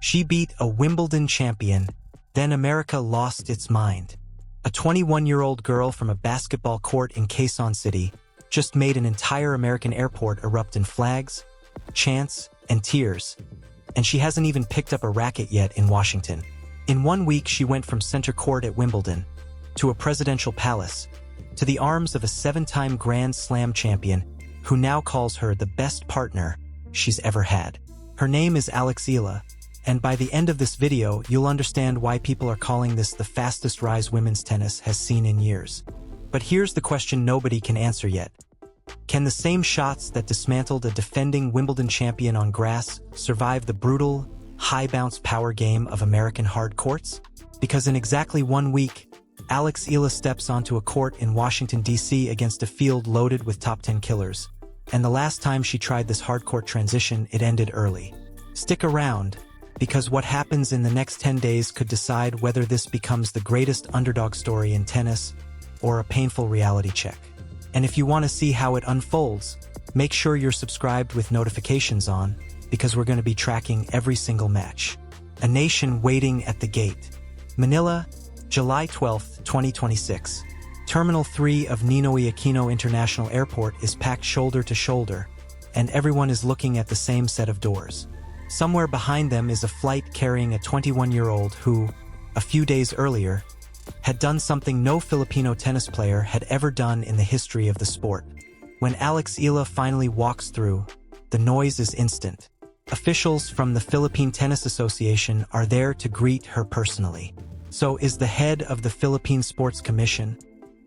She beat a Wimbledon champion, then America lost its mind. A 21-year-old girl from a basketball court in Quezon City just made an entire American airport erupt in flags, chants, and tears, and she hasn't even picked up a racket yet in Washington. In 1 week, she went from center court at Wimbledon to a presidential palace to the arms of a 7-time Grand Slam champion who now calls her the best partner she's ever had. Her name is Alex Eala, and by the end of this video, you'll understand why people are calling this the fastest rise women's tennis has seen in years. But here's the question nobody can answer yet. Can the same shots that dismantled a defending Wimbledon champion on grass survive the brutal, high-bounce power game of American hard courts? Because in exactly 1 week, Alex Eala steps onto a court in Washington, D.C. against a field loaded with top 10 killers. And the last time she tried this hardcourt transition, it ended early. Stick around, because what happens in the next 10 days could decide whether this becomes the greatest underdog story in tennis or a painful reality check. And if you want to see how it unfolds, make sure you're subscribed with notifications on, because we're going to be tracking every single match. A nation waiting at the gate. Manila, July 12, 2026. Terminal 3 of Ninoy Aquino International Airport is packed shoulder to shoulder, and everyone is looking at the same set of doors. Somewhere behind them is a flight carrying a 21-year-old who, a few days earlier, had done something no Filipino tennis player had ever done in the history of the sport. When Alex Eala finally walks through, the noise is instant. Officials from the Philippine Tennis Association are there to greet her personally. So is the head of the Philippine Sports Commission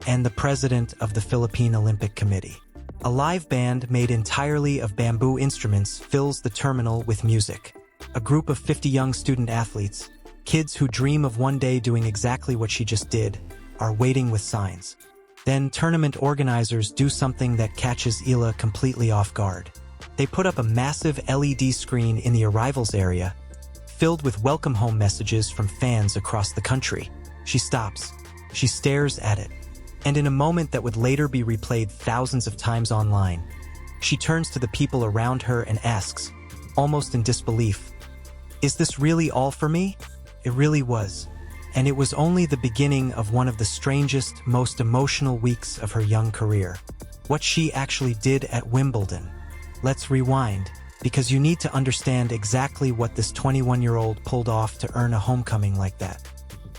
and the president of the Philippine Olympic Committee. A live band made entirely of bamboo instruments fills the terminal with music. A group of 50 young student athletes, kids who dream of one day doing exactly what she just did, are waiting with signs. Then tournament organizers do something that catches Eala completely off guard. They put up a massive LED screen in the arrivals area, filled with welcome home messages from fans across the country. She stops. She stares at it. And in a moment that would later be replayed thousands of times online, she turns to the people around her and asks, almost in disbelief, "Is this really all for me?" It really was. And it was only the beginning of one of the strangest, most emotional weeks of her young career. What she actually did at Wimbledon. Let's rewind, because you need to understand exactly what this 21-year-old pulled off to earn a homecoming like that.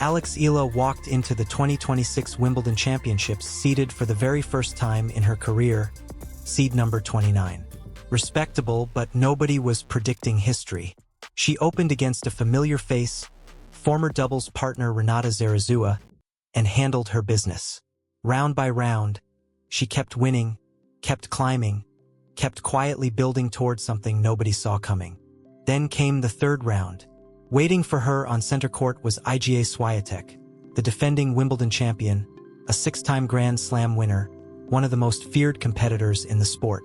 Alex Eala walked into the 2026 Wimbledon Championships seeded for the very first time in her career, seed number 29. Respectable, but nobody was predicting history. She opened against a familiar face, former doubles partner Renata Zarazua, and handled her business. Round by round, she kept winning, kept climbing, kept quietly building towards something nobody saw coming. Then came the third round. Waiting for her on center court was Iga Swiatek, the defending Wimbledon champion, a 6-time Grand Slam winner, one of the most feared competitors in the sport.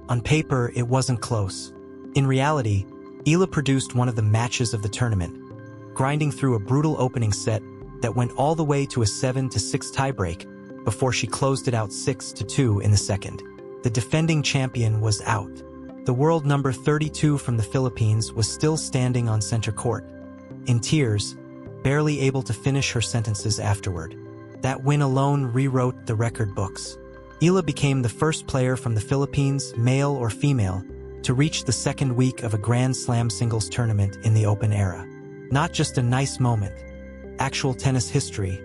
On paper, it wasn't close. In reality, Eala produced one of the matches of the tournament, grinding through a brutal opening set that went all the way to a 7-6 tiebreak before she closed it out 6-2 in the second. The defending champion was out. The world number 32 from the Philippines was still standing on center court, in tears, barely able to finish her sentences afterward. That win alone rewrote the record books. Eala became the first player from the Philippines, male or female, to reach the second week of a Grand Slam singles tournament in the Open era. Not just a nice moment. Actual tennis history,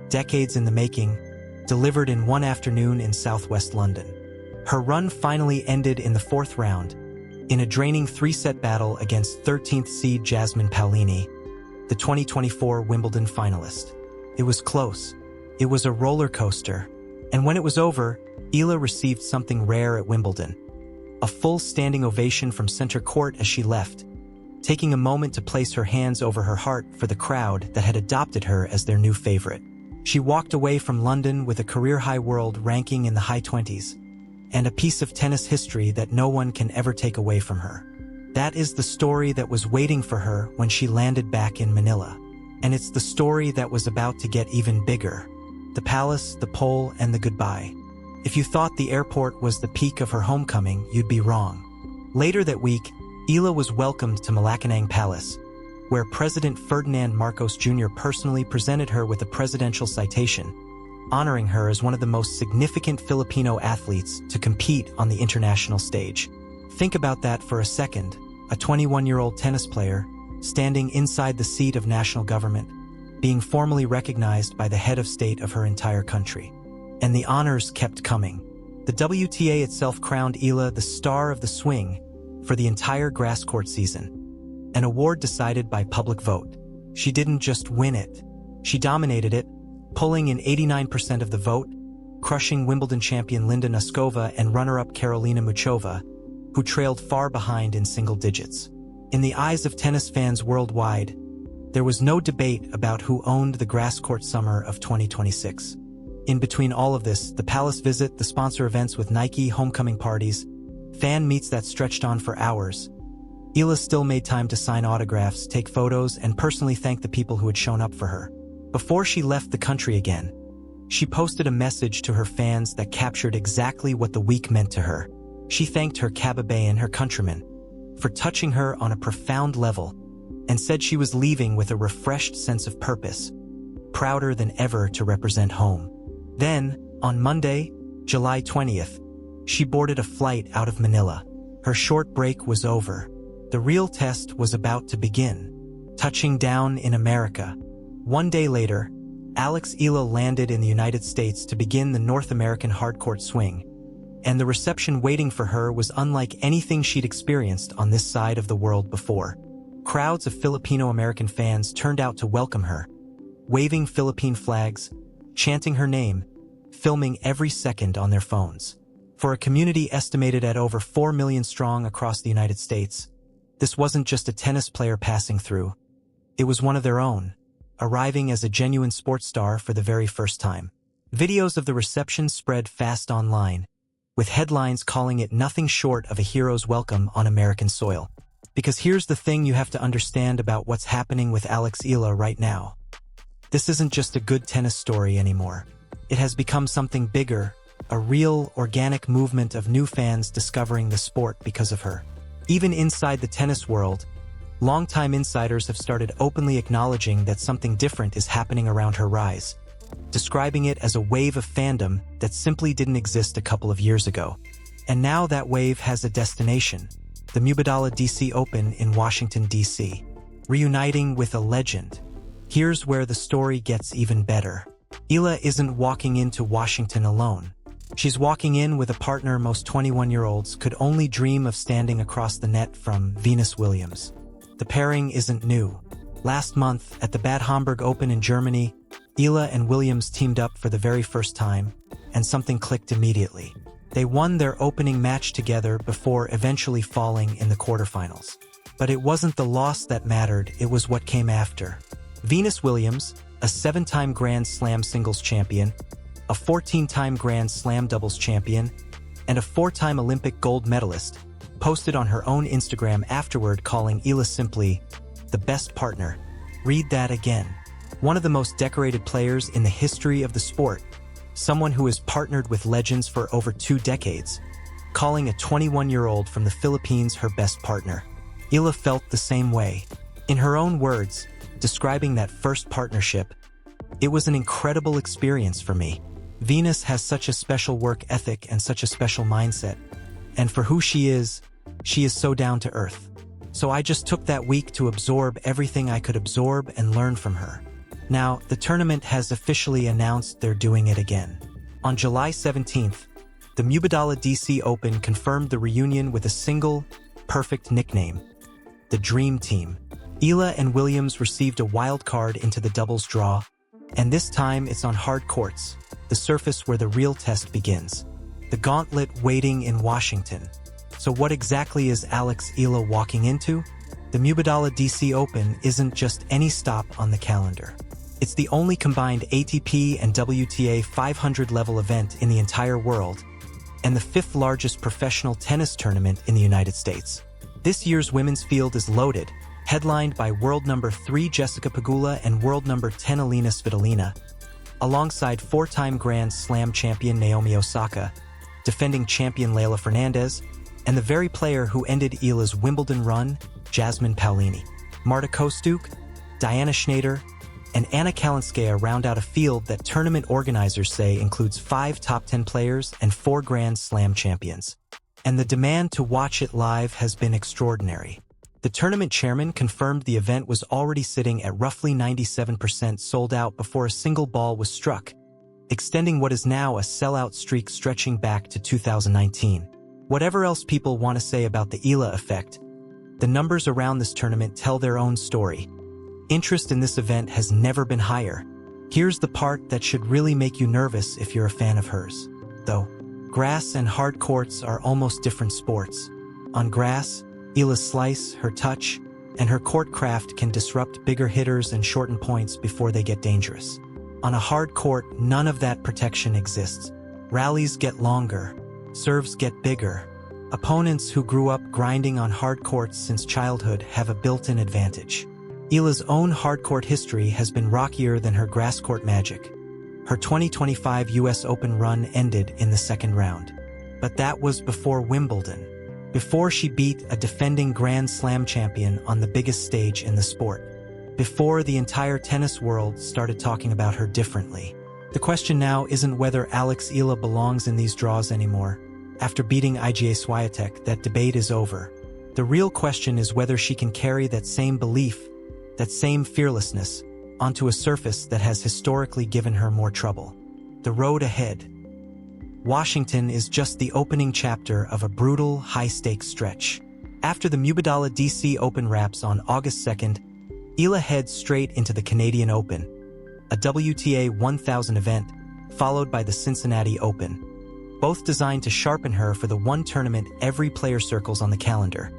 decades in the making, delivered in one afternoon in southwest London. Her run finally ended in the fourth round, in a draining 3-set battle against 13th seed Jasmine Paolini, the 2024 Wimbledon finalist. It was close. It was a roller coaster. And when it was over, Eala received something rare at Wimbledon. A full standing ovation from center court as she left, taking a moment to place her hands over her heart for the crowd that had adopted her as their new favorite. She walked away from London with a career-high world ranking in the high 20s, and a piece of tennis history that no one can ever take away from her. That is the story that was waiting for her when she landed back in Manila. And it's the story that was about to get even bigger. The palace, the pole, and the goodbye. If you thought the airport was the peak of her homecoming, you'd be wrong. Later that week, Eala was welcomed to Malacanang Palace, where President Ferdinand Marcos Jr. personally presented her with a presidential citation, honoring her as one of the most significant Filipino athletes to compete on the international stage. Think about that for a second, a 21-year-old tennis player, standing inside the seat of national government, being formally recognized by the head of state of her entire country. And the honors kept coming. The WTA itself crowned Eala the star of the swing for the entire grass court season, an award decided by public vote. She didn't just win it, she dominated it, pulling in 89% of the vote, crushing Wimbledon champion Linda Noskova and runner-up Karolina Muchova, who trailed far behind in single digits. In the eyes of tennis fans worldwide, there was no debate about who owned the grass court summer of 2026. In between all of this, the palace visit, the sponsor events with Nike, homecoming parties, fan meets that stretched on for hours, Eala still made time to sign autographs, take photos, and personally thank the people who had shown up for her. Before she left the country again, she posted a message to her fans that captured exactly what the week meant to her. She thanked her kababayan, her countrymen, for touching her on a profound level, and said she was leaving with a refreshed sense of purpose, prouder than ever to represent home. Then, on Monday, July 20th, she boarded a flight out of Manila. Her short break was over. The real test was about to begin, touching down in America. One day later, Alex Eala landed in the United States to begin the North American hardcourt swing, and the reception waiting for her was unlike anything she'd experienced on this side of the world before. Crowds of Filipino-American fans turned out to welcome her, waving Philippine flags, chanting her name, filming every second on their phones. For a community estimated at over 4 million strong across the United States, this wasn't just a tennis player passing through. It was one of their own, arriving as a genuine sports star for the very first time. Videos of the reception spread fast online, with headlines calling it nothing short of a hero's welcome on American soil. Because here's the thing you have to understand about what's happening with Alex Eala right now. This isn't just a good tennis story anymore. It has become something bigger, a real, organic movement of new fans discovering the sport because of her. Even inside the tennis world, longtime insiders have started openly acknowledging that something different is happening around her rise, describing it as a wave of fandom that simply didn't exist a couple of years ago. And now that wave has a destination, the Wimbledon DC Open in Washington, D.C., reuniting with a legend. Here's where the story gets even better. Eala isn't walking into Washington alone. She's walking in with a partner most 21-year-olds could only dream of standing across the net from, Venus Williams. The pairing isn't new. Last month, at the Bad Homburg Open in Germany, Eala and Williams teamed up for the very first time, and something clicked immediately. They won their opening match together before eventually falling in the quarterfinals. But it wasn't the loss that mattered, it was what came after. Venus Williams, a 7-time Grand Slam singles champion, a 14-time Grand Slam doubles champion, and a 4-time Olympic gold medalist, posted on her own Instagram afterward calling Eala simply the best partner. Read that again. One of the most decorated players in the history of the sport, someone who has partnered with legends for over 2 decades, calling a 21-year-old from the Philippines her best partner. Eala felt the same way. In her own words, describing that first partnership, "It was an incredible experience for me. Venus has such a special work ethic and such a special mindset. And for who she is so down to earth. So I just took that week to absorb everything I could absorb and learn from her." Now, the tournament has officially announced they're doing it again. On July 17th, the Wimbledon DC Open confirmed the reunion with a single, perfect nickname, the Dream Team. Eala and Williams received a wild card into the doubles draw, and this time it's on hard courts, the surface where the real test begins. The gauntlet waiting in Washington. So what exactly is Alex Eala walking into? The Wimbledon DC Open isn't just any stop on the calendar. It's the only combined ATP and WTA 500-level event in the entire world, and the 5th largest professional tennis tournament in the United States. This year's women's field is loaded, headlined by world number 3 Jessica Pegula and world number 10 Alina Svitolina, alongside 4-time Grand Slam champion Naomi Osaka, defending champion Leylah Fernandez, and the very player who ended Eala's Wimbledon run, Jasmine Paolini. Marta Kostyuk, Diana Schneider, and Anna Kalinskaya round out a field that tournament organizers say includes 5 top 10 players and 4 Grand Slam champions. And the demand to watch it live has been extraordinary. The tournament chairman confirmed the event was already sitting at roughly 97% sold out before a single ball was struck, extending what is now a sellout streak stretching back to 2019. Whatever else people want to say about the Eala effect, the numbers around this tournament tell their own story. Interest in this event has never been higher. Here's the part that should really make you nervous if you're a fan of hers, though. Grass and hard courts are almost different sports. On grass, Eala's slice, her touch, and her court craft can disrupt bigger hitters and shorten points before they get dangerous. On a hard court, none of that protection exists. Rallies get longer, serves get bigger. Opponents who grew up grinding on hard courts since childhood have a built-in advantage. Eala's own hard court history has been rockier than her grass court magic. Her 2025 US Open run ended in the second round. But that was before Wimbledon, before she beat a defending Grand Slam champion on the biggest stage in the sport, before the entire tennis world started talking about her differently. The question now isn't whether Alex Eala belongs in these draws anymore. After beating Iga Swiatek, that debate is over. The real question is whether she can carry that same belief, that same fearlessness, onto a surface that has historically given her more trouble. The road ahead. Washington is just the opening chapter of a brutal, high-stakes stretch. After the Wimbledon DC Open wraps on August 2nd, Eala heads straight into the Canadian Open, a WTA 1000 event, followed by the Cincinnati Open, both designed to sharpen her for the one tournament every player circles on the calendar.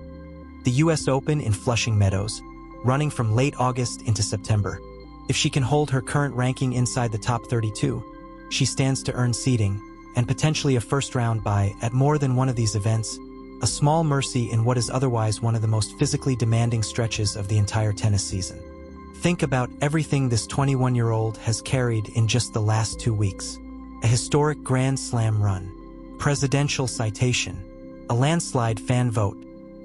The US Open in Flushing Meadows, running from late August into September. If she can hold her current ranking inside the top 32, she stands to earn seeding, and potentially a first-round bye at more than one of these events, a small mercy in what is otherwise one of the most physically demanding stretches of the entire tennis season. Think about everything this 21-year-old has carried in just the last 2 weeks. A historic Grand Slam run, presidential citation, a landslide fan vote,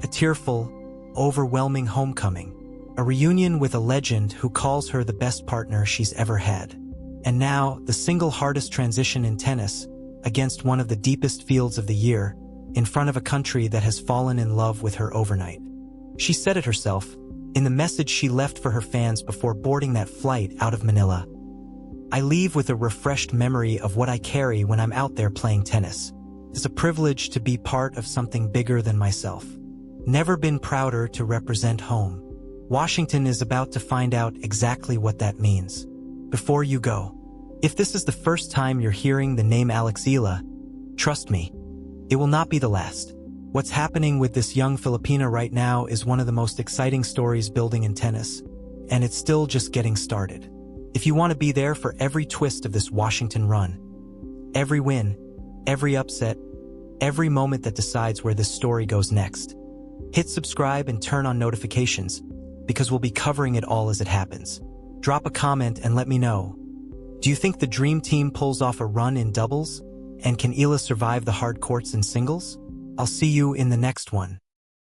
a tearful, overwhelming homecoming, a reunion with a legend who calls her the best partner she's ever had. And now, the single hardest transition in tennis, against one of the deepest fields of the year, in front of a country that has fallen in love with her overnight. She said it herself, in the message she left for her fans before boarding that flight out of Manila. I leave with a refreshed memory of what I carry when I'm out there playing tennis. It's a privilege to be part of something bigger than myself. Never been prouder to represent home. Washington is about to find out exactly what that means. Before you go, if this is the first time you're hearing the name Alex Eala, trust me, it will not be the last. What's happening with this young Filipina right now is one of the most exciting stories building in tennis, and it's still just getting started. If you want to be there for every twist of this Washington run, every win, every upset, every moment that decides where this story goes next, hit subscribe and turn on notifications, because we'll be covering it all as it happens. Drop a comment and let me know. Do you think the Dream Team pulls off a run in doubles? And can Eala survive the hard courts in singles? I'll see you in the next one.